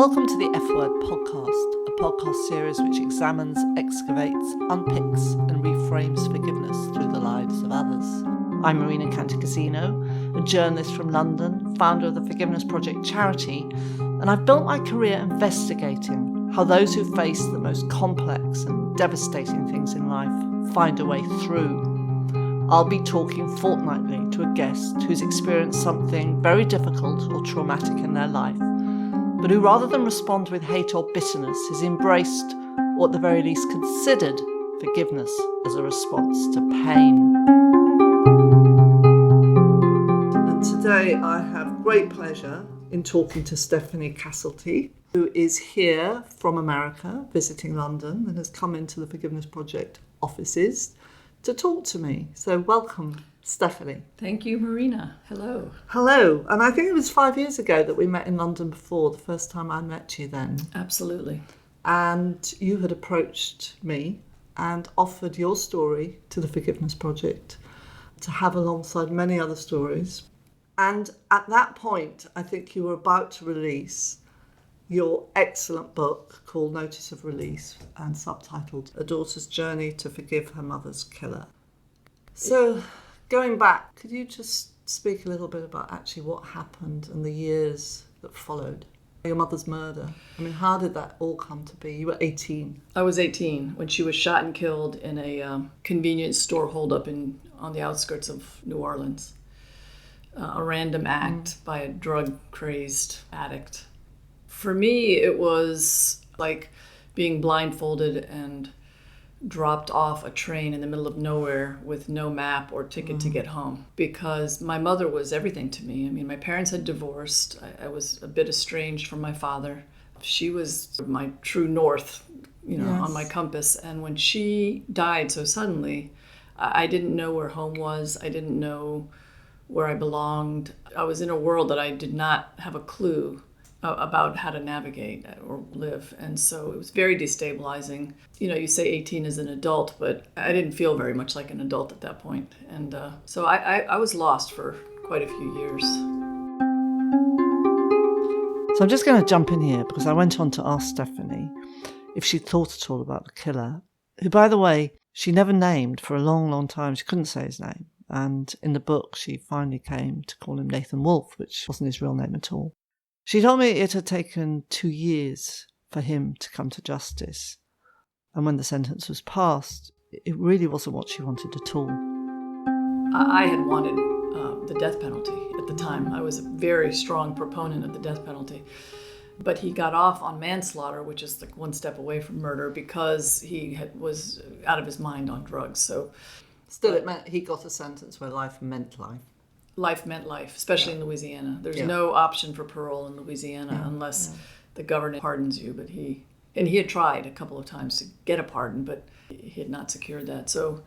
Welcome to the F Word podcast, a podcast series which examines, excavates, unpicks and reframes forgiveness through the lives of others. I'm Marina Cantacuzino, a journalist from London, founder of the Forgiveness Project charity, and I've built my career investigating how those who face the most complex and devastating things in life find a way through. I'll be talking fortnightly to a guest who's experienced something very difficult or traumatic in their life, but who rather than respond with hate or bitterness has embraced, or at the very least considered, forgiveness as a response to pain. And today I have great pleasure in talking to Stephanie Cassatly, who is here from America, visiting London, and has come into the Forgiveness Project offices to talk to me. So welcome, Stephanie. Thank you, Marina. Hello. Hello. And I think it was 5 years ago that we met in London before, the first time I met you then. Absolutely. And you had approached me and offered your story to the Forgiveness Project to have alongside many other stories. And at that point, I think you were about to release your excellent book called Notice of Release and subtitled A Daughter's Journey to Forgive Her Mother's Killer. So going back, could you just speak a little bit about actually what happened and the years that followed? Your mother's murder. I mean, how did that all come to be? You were 18. I was 18 when she was shot and killed in a convenience store holdup on the outskirts of New Orleans. A random act by a drug-crazed addict. For me, it was like being blindfolded and dropped off a train in the middle of nowhere with no map or ticket to get home, because my mother was everything to me. I mean, my parents had divorced. I was a bit estranged from my father. She was my true north, on my compass. And when she died so suddenly, I didn't know where home was. I didn't know where I belonged. I was in a world that I did not have a clue about how to navigate or live. And so it was very destabilizing. You say 18 as an adult, but I didn't feel very much like an adult at that point. And so I was lost for quite a few years. So I'm just going to jump in here because I went on to ask Stephanie if she thought at all about the killer, who, by the way, she never named for a long, long time. She couldn't say his name. And in the book, she finally came to call him Nathan Wolfe, which wasn't his real name at all. She told me it had taken 2 years for him to come to justice. And when the sentence was passed, it really wasn't what she wanted at all. I had wanted the death penalty at the time. I was a very strong proponent of the death penalty. But he got off on manslaughter, which is like one step away from murder, because he was out of his mind on drugs. So still, it meant he got a sentence where life meant life. Life meant life, especially in Louisiana. There's no option for parole in Louisiana unless the governor pardons you. But he had tried a couple of times to get a pardon, but he had not secured that. So,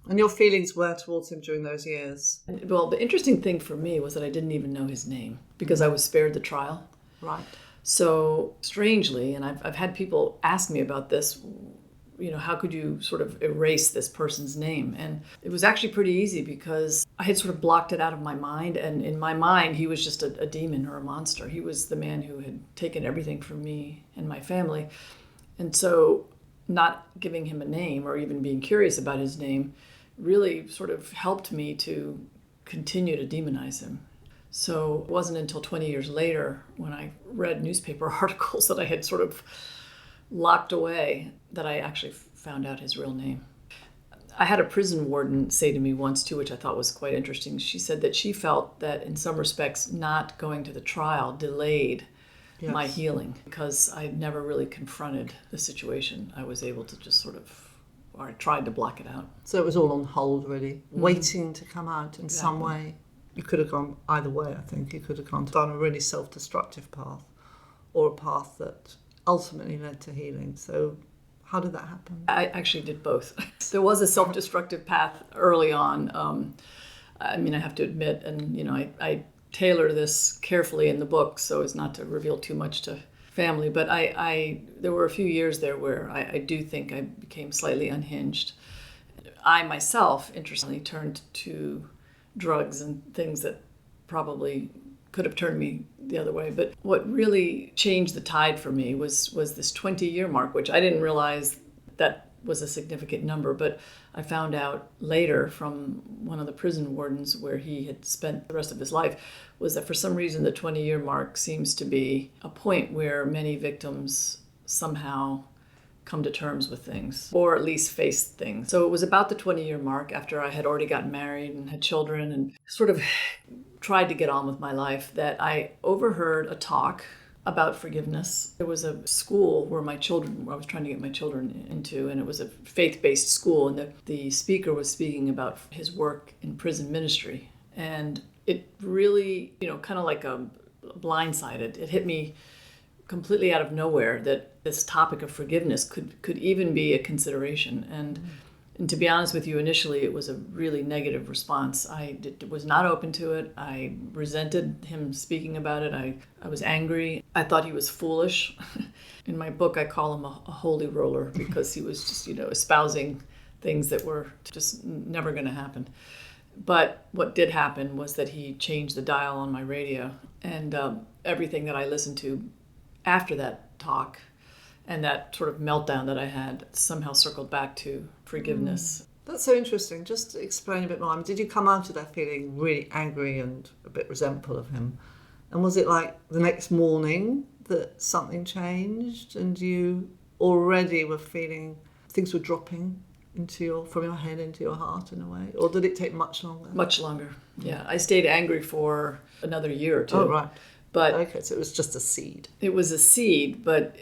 and your feelings were towards him during those years? Well, the interesting thing for me was that I didn't even know his name because I was spared the trial. Right. So strangely, and I've had people ask me about this, how could you sort of erase this person's name? And it was actually pretty easy because I had sort of blocked it out of my mind. And in my mind, he was just a demon or a monster. He was the man who had taken everything from me and my family. And so not giving him a name or even being curious about his name really sort of helped me to continue to demonize him. So it wasn't until 20 years later when I read newspaper articles that I had sort of locked away that I actually found out his real name. I had a prison warden say to me once too, which I thought was quite interesting. She said that she felt that in some respects not going to the trial delayed my healing because I never really confronted the situation. I was able to just I tried to block it out. So it was all on hold really, waiting to come out in some way. You could have gone either way, I think. You could have gone down a really self-destructive path or a path that ultimately led to healing. So how did that happen? I actually did both. There was a self-destructive path early on. I have to admit, and I tailor this carefully in the book so as not to reveal too much to family, but there were a few years there where I do think I became slightly unhinged. I myself, interestingly, turned to drugs and things that probably could have turned me the other way. But what really changed the tide for me was this 20-year mark, which I didn't realize that was a significant number, but I found out later from one of the prison wardens where he had spent the rest of his life, was that for some reason the 20-year mark seems to be a point where many victims somehow come to terms with things, or at least face things. So it was about the 20-year mark, after I had already gotten married and had children and sort of tried to get on with my life, that I overheard a talk about forgiveness. There was a school where I was trying to get my children into, and it was a faith-based school, and the speaker was speaking about his work in prison ministry. And it really, kind of like a blindsided. It hit me completely out of nowhere that this topic of forgiveness could even be a consideration. And to be honest with you, initially it was a really negative response. I was not open to it. I resented him speaking about it. I was angry. I thought he was foolish. In my book, I call him a holy roller because he was just, espousing things that were just never going to happen. But what did happen was that he changed the dial on my radio, and everything that I listened to after that talk and that sort of meltdown that I had somehow circled back to forgiveness. That's so interesting. Just to explain a bit more. Did you come out of that feeling really angry and a bit resentful of him? And was it like the next morning that something changed and you already were feeling things were dropping from your head into your heart in a way? Or did it take much longer? Much longer, yeah. I stayed angry for another year or two. Oh, right. But okay, so it was just a seed. It was a seed, but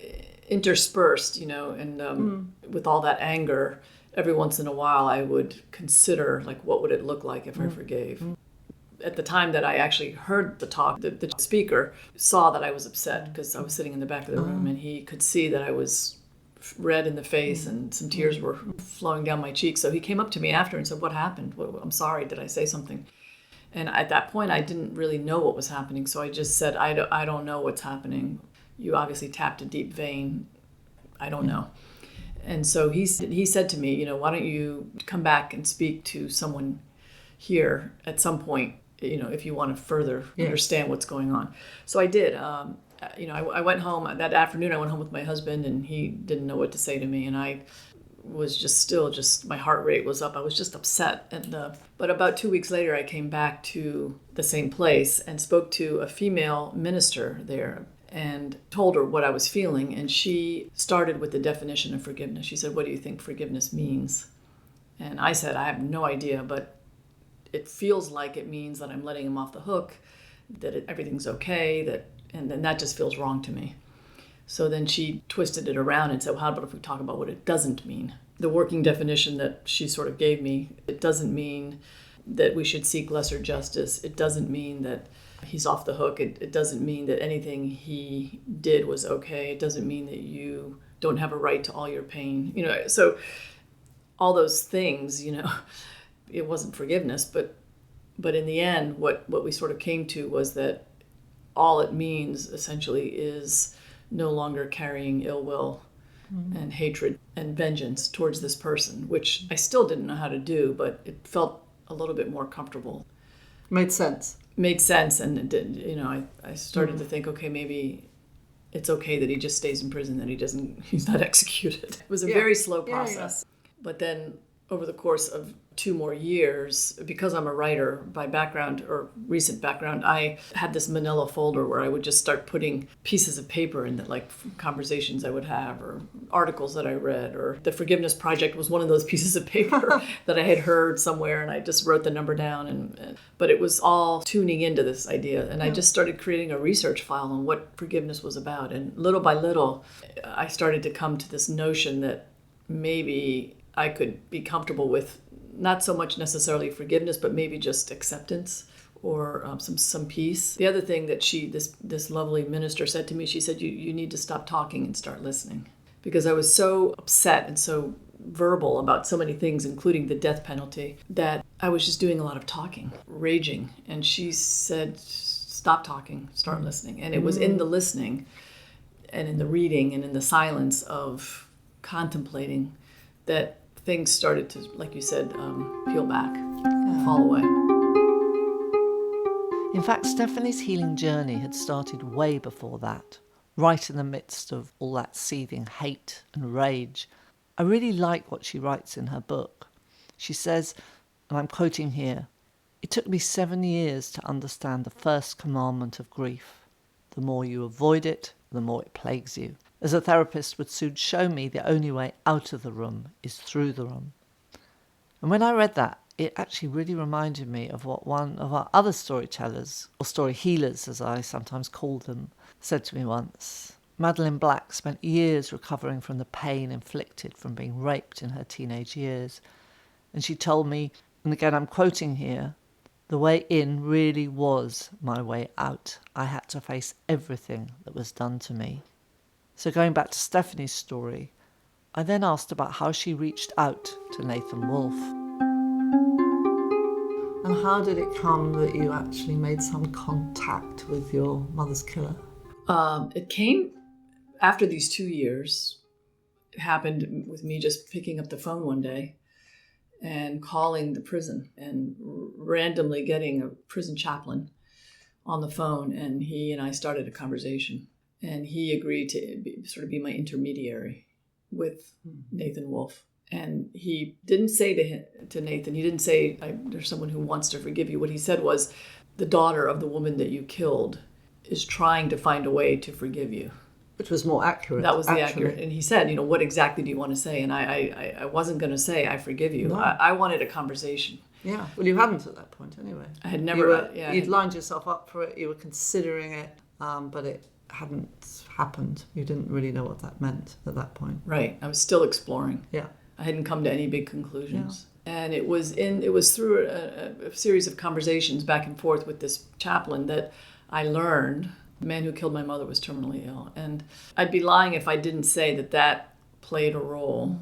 interspersed, and with all that anger, every once in a while I would consider, like, what would it look like if I forgave? At the time that I actually heard the talk, the speaker saw that I was upset because I was sitting in the back of the room, and he could see that I was red in the face and some tears were flowing down my cheeks. So he came up to me after and said, "What happened? I'm sorry, did I say something?" And at that point, I didn't really know what was happening. So I just said, I don't know what's happening. You obviously tapped a deep vein. I don't know. And so he said to me, why don't you come back and speak to someone here at some point, if you want to further understand what's going on. So I did. I went home that afternoon. I went home with my husband, and he didn't know what to say to me. And I was just my heart rate was up. I was just upset. And but about 2 weeks later, I came back to the same place and spoke to a female minister there and told her what I was feeling. And she started with the definition of forgiveness. She said, "What do you think forgiveness means?" And I said, "I have no idea, but it feels like it means that I'm letting him off the hook, that everything's okay, and then that just feels wrong to me." So then she twisted it around and said, "Well, how about if we talk about what it doesn't mean?" The working definition that she sort of gave me, it doesn't mean that we should seek lesser justice. It doesn't mean that he's off the hook. It doesn't mean that anything he did was okay. It doesn't mean that you don't have a right to all your pain. So all those things, it wasn't forgiveness, but in the end, what we sort of came to was that all it means essentially is no longer carrying ill will and hatred and vengeance towards this person, which I still didn't know how to do, but it felt a little bit more comfortable. Made sense. And it did, I started to think, okay, maybe it's okay that he just stays in prison, that he's not executed. It was a very slow process. But then over the course of 2 more years, because I'm a writer by background or recent background, I had this manila folder where I would just start putting pieces of paper in that, like conversations I would have or articles that I read, or the Forgiveness Project was one of those pieces of paper that I had heard somewhere, and I just wrote the number down. But it was all tuning into this idea, and I just started creating a research file on what forgiveness was about. And little by little, I started to come to this notion that maybe I could be comfortable with not so much necessarily forgiveness, but maybe just acceptance or some peace. The other thing that this lovely minister said to me, she said, you need to stop talking and start listening. Because I was so upset and so verbal about so many things, including the death penalty, that I was just doing a lot of talking, raging. And she said, stop talking, start listening. And it was in the listening and in the reading and in the silence of contemplating that things started to, like you said, peel back, fall away. In fact, Stephanie's healing journey had started way before that, right in the midst of all that seething hate and rage. I really like what she writes in her book. She says, and I'm quoting here, "It took me 7 years to understand the first commandment of grief. The more you avoid it, the more it plagues you. As a therapist would soon show me, the only way out of the room is through the room." And when I read that, it actually really reminded me of what one of our other storytellers, or story healers as I sometimes call them, said to me once. Madeline Black spent years recovering from the pain inflicted from being raped in her teenage years. And she told me, and again I'm quoting here, "The way in really was my way out. I had to face everything that was done to me." So going back to Stephanie's story, I then asked about how she reached out to Nathan Wolfe. And how did it come that you actually made some contact with your mother's killer? It came after these 2 years. It happened with me just picking up the phone one day and calling the prison and randomly getting a prison chaplain on the phone. And he and I started a conversation. And he agreed to be my intermediary with Nathan Wolfe. And he didn't say to Nathan, he didn't say, "There's someone who wants to forgive you." What he said was, "The daughter of the woman that you killed is trying to find a way to forgive you." Which was more accurate. That was the accurate. And he said, "What exactly do you want to say?" And I wasn't going to say, "I forgive you." No. I wanted a conversation. Yeah. Well, you hadn't at that point anyway. I had never. You'd lined yourself up for it. You were considering it, but it hadn't happened. You didn't really know what that meant at that point. Right. I was still exploring. Yeah. I hadn't come to any big conclusions. Yeah. And it was through a series of conversations back and forth with this chaplain that I learned the man who killed my mother was terminally ill. And I'd be lying if I didn't say that played a role.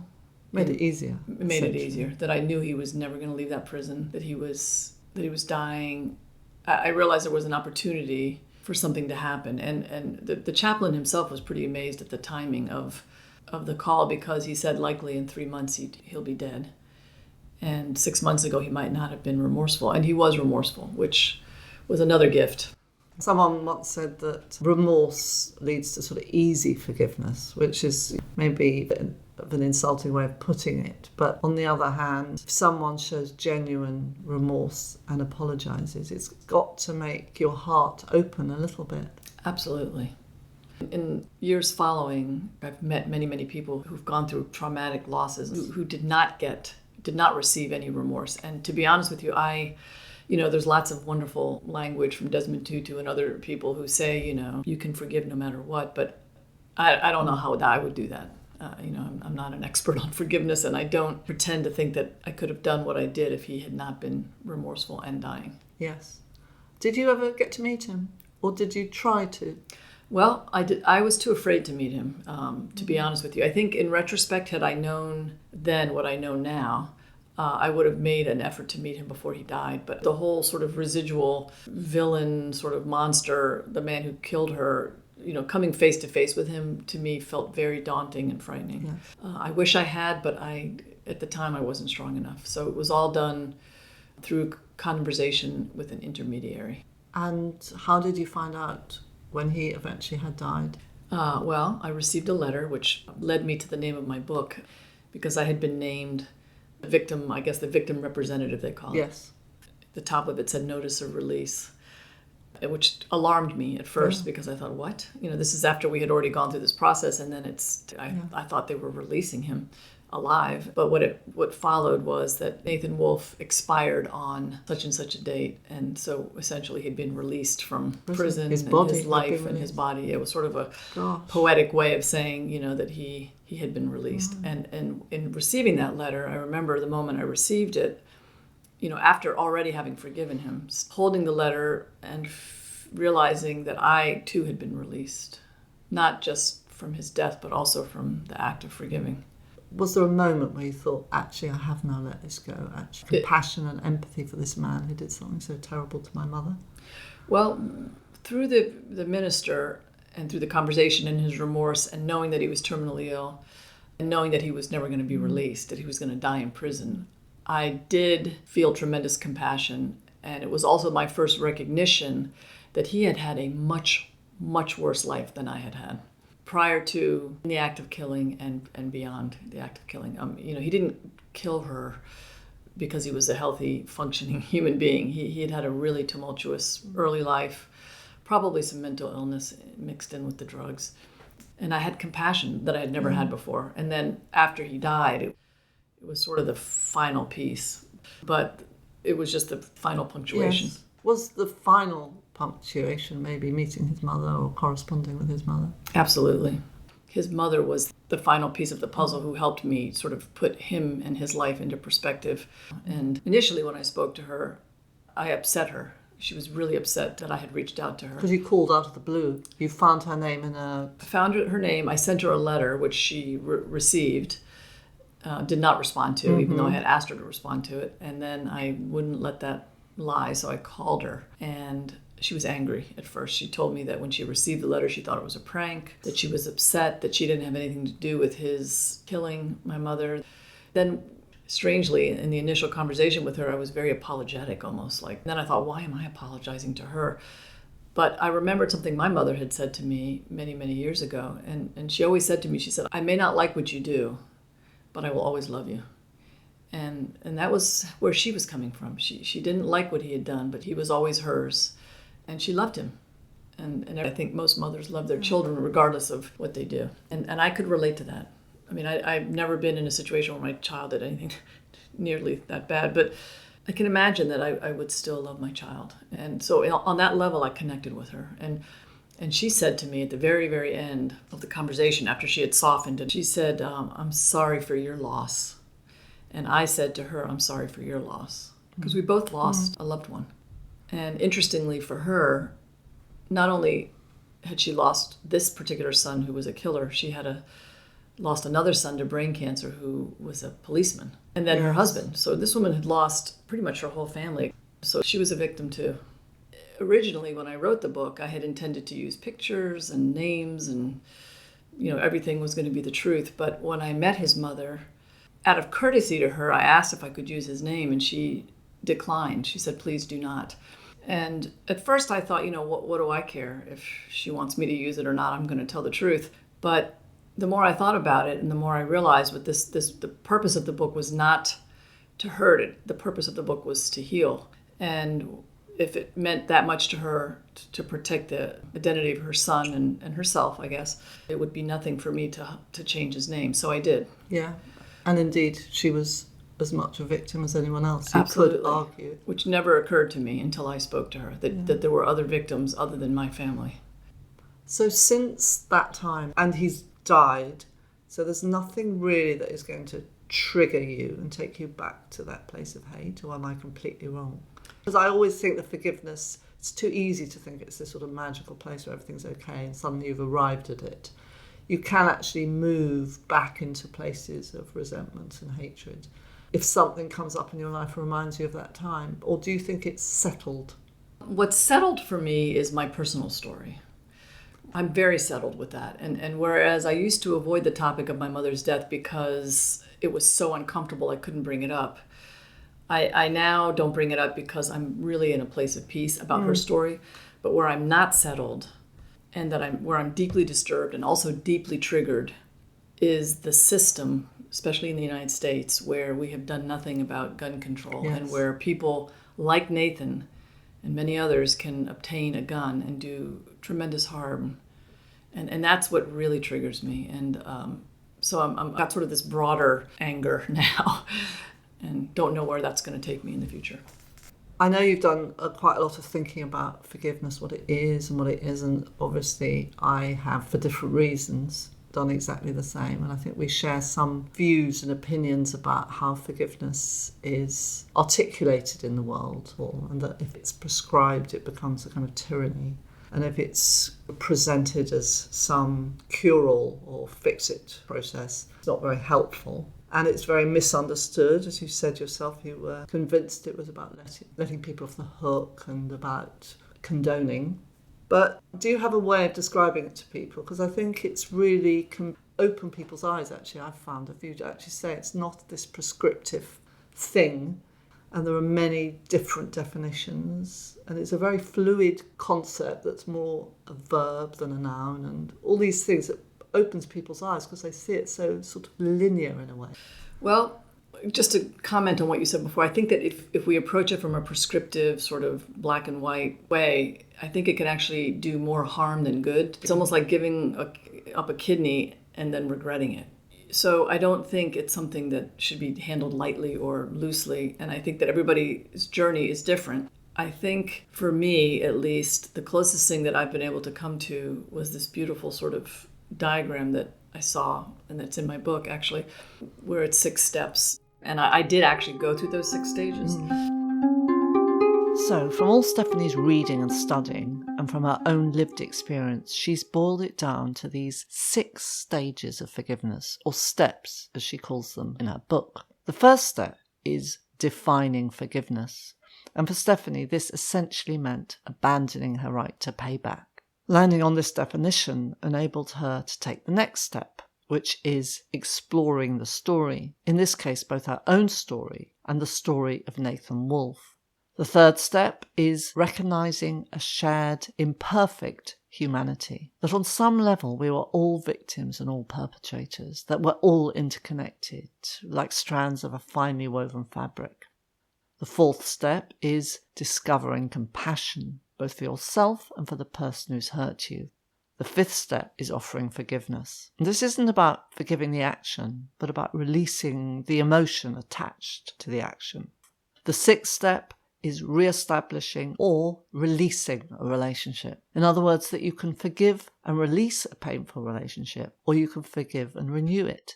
Made it easier. It made it easier. That I knew he was never going to leave that prison, that he was dying. I realized there was an opportunity for something to happen. And the chaplain himself was pretty amazed at the timing of the call, because he said likely in 3 months he'll be dead. And 6 months ago he might not have been remorseful. And he was remorseful, which was another gift. Someone once said that remorse leads to sort of easy forgiveness, which is maybe an insulting way of putting it. But on the other hand, if someone shows genuine remorse and apologises, it's got to make your heart open a little bit. Absolutely. In years following, I've met many, many people who've gone through traumatic losses who did not receive any remorse. And to be honest with you, there's lots of wonderful language from Desmond Tutu and other people who say, you can forgive no matter what. But I don't know how I would do that. I'm not an expert on forgiveness, and I don't pretend to think that I could have done what I did if he had not been remorseful and dying. Yes. Did you ever get to meet him, or did you try to? Well, I did. I was too afraid to meet him, to be honest with you. I think in retrospect, had I known then what I know now, I would have made an effort to meet him before he died. But the whole sort of residual villain, sort of monster, the man who killed her, coming face to face with him, to me felt very daunting and frightening. Yes. I wish I had, but at the time I wasn't strong enough. So it was all done through conversation with an intermediary. And how did you find out when he eventually had died? Well, I received a letter which led me to the name of my book, because I had been named the victim, I guess the victim representative they call it. Yes. The top of it said notice of release, which alarmed me at first, because I thought, what? This is after we had already gone through this process, and then I thought they were releasing him alive. But what followed was that Nathan Wolfe expired on such and such a date, and so essentially he'd been released from prison, his body, and his life and his body. It was sort of a poetic way of saying, that he had been released. And in receiving that letter, I remember the moment I received it, after already having forgiven him, holding the letter and realizing that I too had been released, not just from his death, but also from the act of forgiving. Was there a moment where you thought, actually, I have now let this go? Actually, compassion and empathy for this man who did something so terrible to my mother? Well, through the minister and through the conversation and his remorse, and knowing that he was terminally ill, and knowing that he was never going to be released, that he was going to die in prison, I did feel tremendous compassion And it was also my first recognition that he had had a much, much worse life than I had had prior to the act of killing and beyond the act of killing. He didn't kill her because he was a healthy, functioning human being. He had had a really tumultuous early life, probably some mental illness mixed in with the drugs. And I had compassion that I had never had before. And then after he died, it was sort of the final piece. But it was just the final punctuation. Yes. Was the final punctuation maybe meeting his mother or corresponding with his mother? Absolutely. His mother was the final piece of the puzzle who helped me sort of put him and his life into perspective. And initially when I spoke to her, I upset her. She was really upset that I had reached out to her. Because you called out of the blue. You found her name in a... I found her name. I sent her a letter, which she received, did not respond to, even though I had asked her to respond to it. And then I wouldn't let that lie, so I called her. And she was angry at first. She told me that when she received the letter, she thought it was a prank, that she was upset, that she didn't have anything to do with his killing my mother. Then, strangely, in the initial conversation with her, I was very apologetic almost. Then I thought, why am I apologizing to her? But I remembered something my mother had said to me many, many years ago. And she always said to me, she said, I may not like what you do, but I will always love you. And that was where she was coming from. She didn't like what he had done, but he was always hers. And she loved him. And I think most mothers love their children regardless of what they do. And I could relate to that. I mean, I've never been in a situation where my child did anything nearly that bad, but I can imagine that I would still love my child. And so on that level, I connected with her. And she said to me at the very, very end of the conversation, after she had softened, and she said, I'm sorry for your loss. And I said to her, I'm sorry for your loss. Because we both lost a loved one. And interestingly for her, not only had she lost this particular son who was a killer, she had lost another son to brain cancer who was a policeman. And then her husband. So this woman had lost pretty much her whole family. So she was a victim too. Originally, when I wrote the book, I had intended to use pictures and names and, everything was going to be the truth. But when I met his mother, out of courtesy to her, I asked if I could use his name, and she declined. She said, please do not. And at first I thought, what do I care if she wants me to use it or not? I'm going to tell the truth. But the more I thought about it and the more I realized the purpose of the book was not to hurt it. The purpose of the book was to heal. And if it meant that much to her to protect the identity of her son and herself, I guess, it would be nothing for me to change his name. So I did. Yeah. And indeed, she was as much a victim as anyone else. You Absolutely. could argue. Which never occurred to me until I spoke to her, that there were other victims other than my family. So since that time, and he's died, so there's nothing really that is going to trigger you and take you back to that place of hate, or am I completely wrong? Because I always think that forgiveness, it's too easy to think it's this sort of magical place where everything's okay and suddenly you've arrived at it. You can actually move back into places of resentment and hatred if something comes up in your life and reminds you of that time. Or do you think it's settled? What's settled for me is my personal story. I'm very settled with that. And whereas I used to avoid the topic of my mother's death because it was so uncomfortable I couldn't bring it up, I now don't bring it up because I'm really in a place of peace about her story. But where I'm not settled and where I'm deeply disturbed and also deeply triggered is the system, especially in the United States, where we have done nothing about gun control. Yes. And where people like Nathan and many others can obtain a gun and do tremendous harm. And that's what really triggers me. And so I've got sort of this broader anger now and don't know where that's going to take me in the future. I know you've done quite a lot of thinking about forgiveness, what it is and what it isn't. Obviously, I have, for different reasons, done exactly the same. And I think we share some views and opinions about how forgiveness is articulated in the world, and that if it's prescribed, it becomes a kind of tyranny. And if it's presented as some cure-all or fix-it process, it's not very helpful. And it's very misunderstood. As you said yourself, you were convinced it was about letting people off the hook and about condoning. But do you have a way of describing it to people? Because I think it's really can open people's eyes, actually. I've found if you actually say it's not this prescriptive thing And there are many different definitions. And it's a very fluid concept that's more a verb than a noun. And all these things that opens people's eyes because they see it so sort of linear in a way. Well, just to comment on what you said before, I think that if we approach it from a prescriptive sort of black and white way, I think it can actually do more harm than good. It's almost like giving up a kidney and then regretting it. So I don't think it's something that should be handled lightly or loosely. And I think that everybody's journey is different. I think for me, at least, the closest thing that I've been able to come to was this beautiful sort of diagram that I saw, and that's in my book actually, where it's 6 steps. And I did actually go through those 6 stages. So from all Stephanie's reading and studying, and from her own lived experience, she's boiled it down to these 6 stages of forgiveness, or steps, as she calls them in her book. The first step is defining forgiveness. And for Stephanie, this essentially meant abandoning her right to pay back. Landing on this definition enabled her to take the next step, which is exploring the story, in this case both her own story and the story of Nathan Wolfe. The third step is recognizing a shared, imperfect humanity, that on some level we were all victims and all perpetrators, that we're all interconnected, like strands of a finely woven fabric. The fourth step is discovering compassion, both for yourself and for the person who's hurt you. The fifth step is offering forgiveness. And this isn't about forgiving the action, but about releasing the emotion attached to the action. The sixth step is re-establishing or releasing a relationship. In other words, that you can forgive and release a painful relationship, or you can forgive and renew it.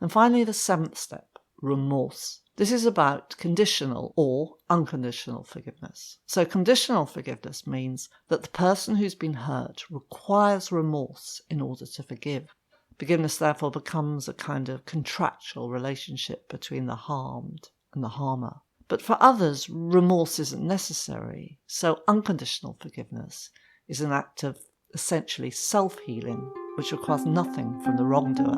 And finally, the seventh step, remorse. This is about conditional or unconditional forgiveness. So conditional forgiveness means that the person who's been hurt requires remorse in order to forgive. Forgiveness, therefore, becomes a kind of contractual relationship between the harmed and the harmer. But for others, remorse isn't necessary. So unconditional forgiveness is an act of essentially self-healing, which requires nothing from the wrongdoer.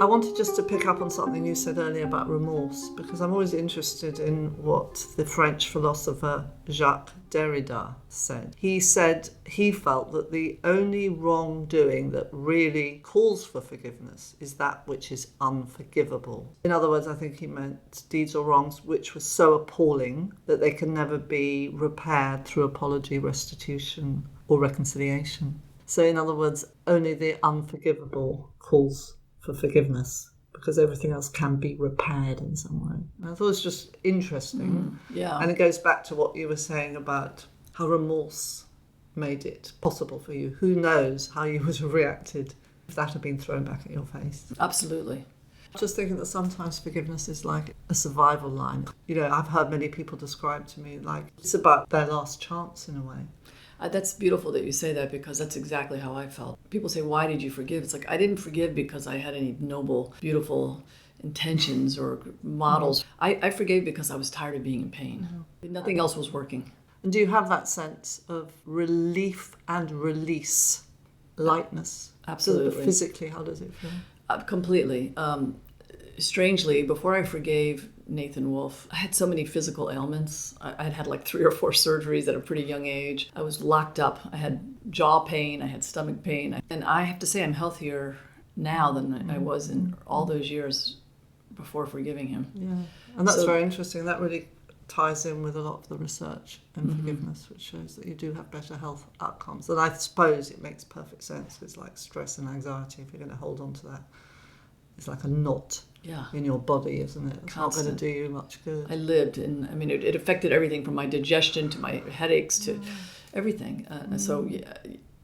I wanted just to pick up on something you said earlier about remorse, because I'm always interested in what the French philosopher Jacques Derrida said. He said he felt that the only wrongdoing that really calls for forgiveness is that which is unforgivable. In other words, I think he meant deeds or wrongs which were so appalling that they can never be repaired through apology, restitution, or reconciliation. So in other words, only the unforgivable calls for forgiveness, because everything else can be repaired in some way. And I thought it was just interesting. Yeah. And it goes back to what you were saying about how remorse made it possible for you. Who knows how you would have reacted if that had been thrown back at your face. Absolutely. Just thinking that sometimes forgiveness is like a survival line. You know, I've heard many people describe to me like it's about their last chance in a way. That's beautiful that you say that, because that's exactly how I felt. People say, why did you forgive? It's like, I didn't forgive because I had any noble, beautiful intentions or models. I forgave because I was tired of being in pain. Nothing else was working. And do you have that sense of relief and release, lightness? Absolutely. So physically, how does it feel? Completely. Strangely, before I forgave Nathan Wolfe, I had so many physical ailments. I had like 3 or 4 surgeries at a pretty young age. I was locked up. I had jaw pain. I had stomach pain. And I have to say I'm healthier now than I was in all those years before forgiving him. Yeah, and that's very interesting. That really ties in with a lot of the research and forgiveness, which shows that you do have better health outcomes. And I suppose it makes perfect sense. It's like stress and anxiety. If you're going to hold on to that, it's like a knot in your body, isn't it? It's Constant. not going to do you much good. I lived, and I mean, it affected everything from my digestion to my headaches to everything. So, yeah,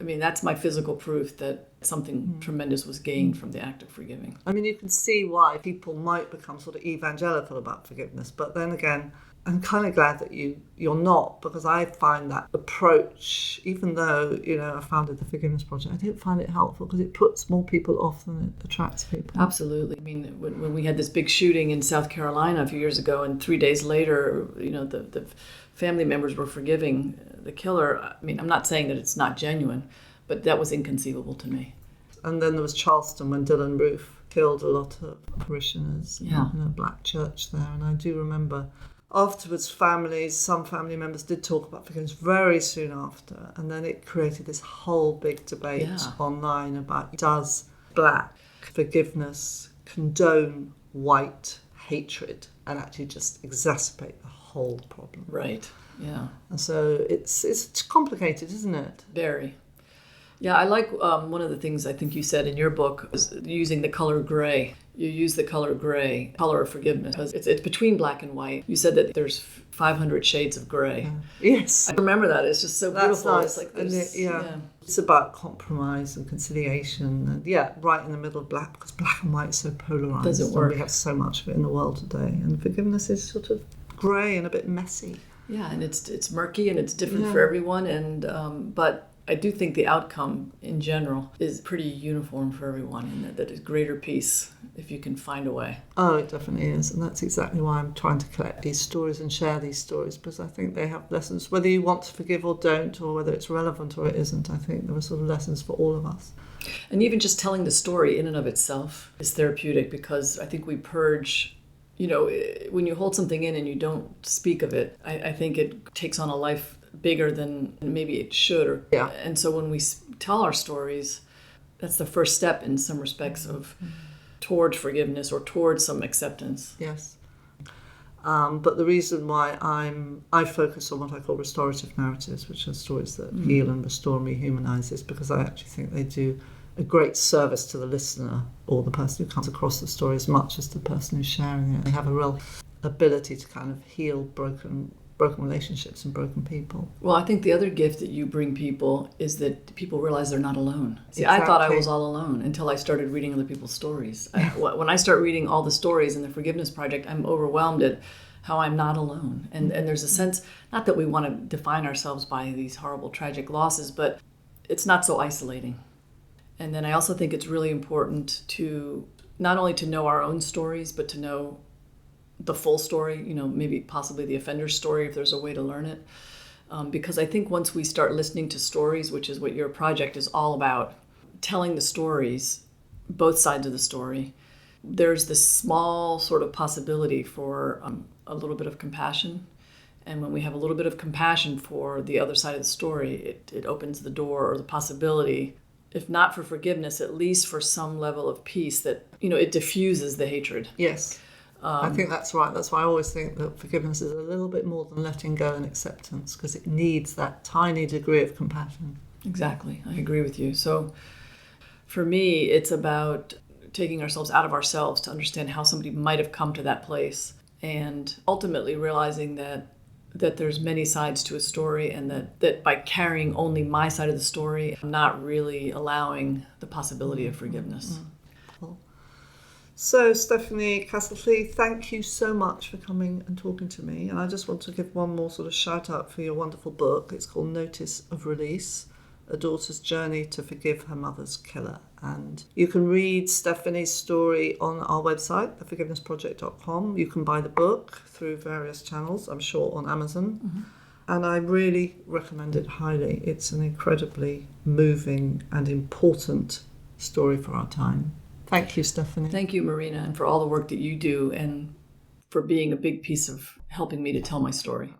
I mean, that's my physical proof that something tremendous was gained from the act of forgiving. I mean, you can see why people might become sort of evangelical about forgiveness, but then again, I'm kind of glad that you're not, because I find that approach, even though, you know, I founded the Forgiveness Project, I didn't find it helpful because it puts more people off than it attracts people. Absolutely. I mean, when we had this big shooting in South Carolina a few years ago, and 3 days later, you know, the family members were forgiving the killer. I mean, I'm not saying that it's not genuine, but that was inconceivable to me. And then there was Charleston when Dylan Roof killed a lot of parishioners in a black church there. And I do remember afterwards some family members did talk about forgiveness very soon after. And then it created this whole big debate online about, does black forgiveness condone white hatred and actually just exacerbate the whole problem? Right, yeah. And so it's complicated, isn't it? Very. Yeah, I like one of the things I think you said in your book is using the color gray. You use the color gray, color of forgiveness, because it's between black and white. You said that there's 500 shades of gray. Yes. I remember that. It's just so beautiful. Nice. It's like It's about compromise and conciliation. And right in the middle of black, because black and white is so polarised. Doesn't work. We have so much of it in the world today. And forgiveness is sort of grey and a bit messy. Yeah, and it's murky and it's different for everyone. And but I do think the outcome in general is pretty uniform for everyone, and that is greater peace if you can find a way. Oh, it definitely is. And that's exactly why I'm trying to collect these stories and share these stories, because I think they have lessons, whether you want to forgive or don't, or whether it's relevant or it isn't. I think there are sort of lessons for all of us. And even just telling the story in and of itself is therapeutic, because I think we purge, when you hold something in and you don't speak of it, I think it takes on a life bigger than maybe it should. And so when we tell our stories, that's the first step in some respects towards forgiveness or towards some acceptance. Yes. But the reason why I focus on what I call restorative narratives, which are stories that heal and restore and rehumanize, is because I actually think they do a great service to the listener or the person who comes across the story as much as the person who's sharing it. They have a real ability to kind of heal broken relationships and broken people. Well, I think the other gift that you bring people is that people realize they're not alone. See, Exactly. I thought I was all alone until I started reading other people's stories. When I start reading all the stories in the Forgiveness Project, I'm overwhelmed at how I'm not alone. And there's a sense, not that we want to define ourselves by these horrible, tragic losses, but it's not so isolating. And then I also think it's really important to not only to know our own stories, but to know the full story, maybe possibly the offender's story if there's a way to learn it. Because I think once we start listening to stories, which is what your project is all about, telling the stories, both sides of the story, there's this small sort of possibility for a little bit of compassion. And when we have a little bit of compassion for the other side of the story, it opens the door or the possibility, if not for forgiveness, at least for some level of peace that, it diffuses the hatred. Yes. I think that's right. That's why I always think that forgiveness is a little bit more than letting go and acceptance, because it needs that tiny degree of compassion. Exactly. I agree with you. So for me, it's about taking ourselves out of ourselves to understand how somebody might have come to that place, and ultimately realizing that there's many sides to a story, and that by carrying only my side of the story, I'm not really allowing the possibility of forgiveness. Cool. So, Stephanie Cassatly, thank you so much for coming and talking to me. And I just want to give one more sort of shout out for your wonderful book. It's called Notice of Release, A Daughter's Journey to Forgive Her Mother's Killer. And you can read Stephanie's story on our website, theforgivenessproject.com. You can buy the book through various channels, I'm sure on Amazon. Mm-hmm. And I really recommend it highly. It's an incredibly moving and important story for our time. Thank you, Stephanie. Thank you, Marina, and for all the work that you do and for being a big piece of helping me to tell my story.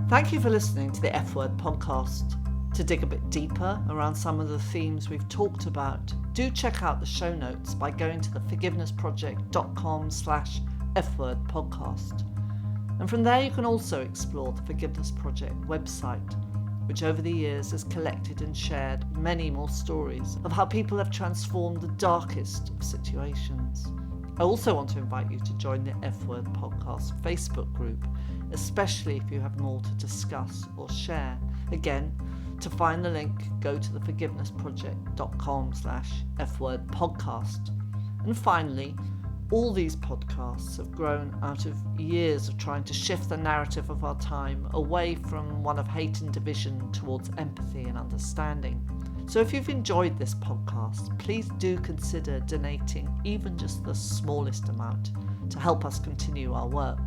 Thank you for listening to the F Word podcast. To dig a bit deeper around some of the themes we've talked about, do check out the show notes by going to theforgivenessproject.com/F-word podcast. And from there you can also explore the Forgiveness Project website, which over the years has collected and shared many more stories of how people have transformed the darkest of situations. I also want to invite you to join the F-Word Podcast Facebook group, especially if you have more to discuss or share. Again, to find the link, go to theforgivenessproject.com/F-Word podcast. And finally, all these podcasts have grown out of years of trying to shift the narrative of our time away from one of hate and division towards empathy and understanding. So if you've enjoyed this podcast, please do consider donating even just the smallest amount to help us continue our work.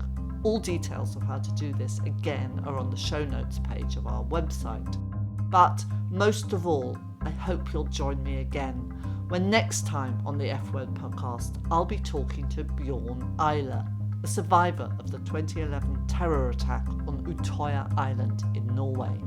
All details of how to do this, again, are on the show notes page of our website. But most of all, I hope you'll join me again when next time on the F Word podcast, I'll be talking to Bjorn Eiler, a survivor of the 2011 terror attack on Utøya Island in Norway.